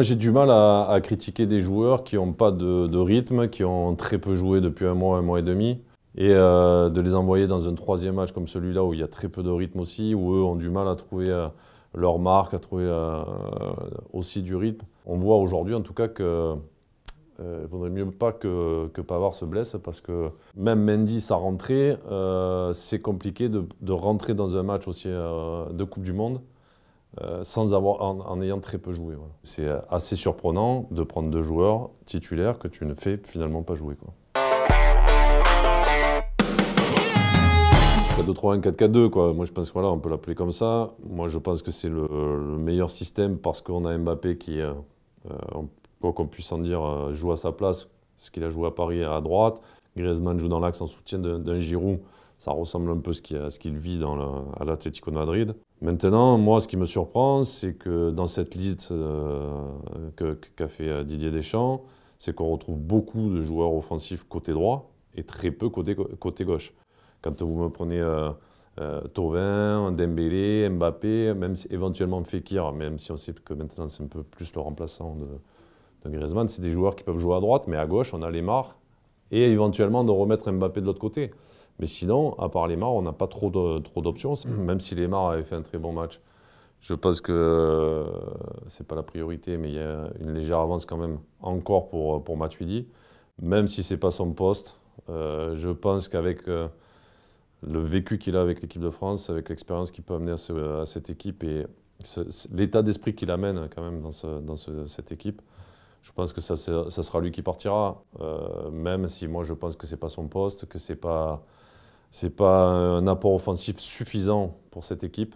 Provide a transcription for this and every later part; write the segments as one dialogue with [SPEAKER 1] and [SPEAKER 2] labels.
[SPEAKER 1] j'ai du mal à critiquer des joueurs qui n'ont pas de rythme, qui ont très peu joué depuis un mois et demi. Et de les envoyer dans un troisième match comme celui-là où il y a très peu de rythme aussi, où eux ont du mal à trouver leur marque, à trouver aussi du rythme. On voit aujourd'hui en tout cas que il vaudrait mieux pas que Pavard se blesse parce que même Mendy, sa rentrée, c'est compliqué de rentrer dans un match aussi de Coupe du Monde en ayant très peu joué. Voilà. C'est assez surprenant de prendre 2 joueurs titulaires que tu ne fais finalement pas jouer, quoi. 4-2-3-1, 4-4-2, quoi. Moi, je pense qu'on peut l'appeler comme ça. Moi, je pense que c'est le meilleur système parce qu'on a Mbappé qui, quoi qu'on puisse en dire, joue à sa place, ce qu'il a joué à Paris à droite. Griezmann joue dans l'axe en soutien d'un Giroud. Ça ressemble un peu à ce qu'il vit à l'Atlético de Madrid. Maintenant, moi, ce qui me surprend, c'est que dans cette liste qu'a fait Didier Deschamps, c'est qu'on retrouve beaucoup de joueurs offensifs côté droit et très peu côté gauche. Quand vous me prenez Thauvin, Dembélé, Mbappé, même si, éventuellement Fekir, même si on sait que maintenant c'est un peu plus le remplaçant de Griezmann, c'est des joueurs qui peuvent jouer à droite, mais à gauche, on a Lemar, et éventuellement de remettre Mbappé de l'autre côté. Mais sinon, à part Lemar, on n'a pas trop d'options, même si Lemar avait fait un très bon match. Je pense que c'est pas la priorité, mais il y a une légère avance quand même encore pour Matuidi, même si c'est pas son poste. Je pense qu'avec le vécu qu'il a avec l'équipe de France, avec l'expérience qu'il peut amener à cette équipe et l'état d'esprit qu'il amène quand même dans cette équipe, je pense que ça sera lui qui partira, même si moi je pense que c'est pas son poste, que c'est pas un apport offensif suffisant pour cette équipe.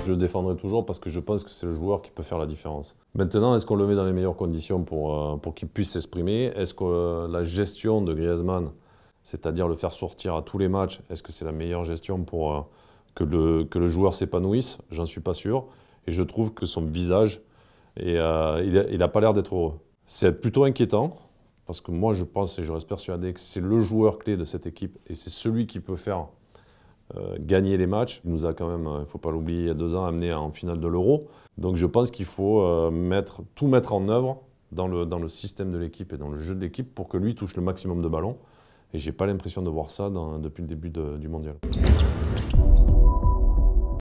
[SPEAKER 1] Je le défendrai toujours parce que je pense que c'est le joueur qui peut faire la différence. Maintenant, est-ce qu'on le met dans les meilleures conditions pour qu'il puisse s'exprimer? Est-ce que la gestion de Griezmann, c'est-à-dire le faire sortir à tous les matchs, est-ce que c'est la meilleure gestion pour que le joueur s'épanouisse? J'en suis pas sûr. Et je trouve que son visage, il n'a pas l'air d'être heureux. C'est plutôt inquiétant parce que moi, je pense et je reste persuadé que c'est le joueur clé de cette équipe et c'est celui qui peut faire gagner les matchs. Il nous a quand même, il ne faut pas l'oublier, il y a 2 ans, amené en finale de l'Euro. Donc je pense qu'il faut tout mettre en œuvre dans le système de l'équipe et dans le jeu de l'équipe pour que lui touche le maximum de ballons. Et je n'ai pas l'impression de voir ça depuis le début du mondial.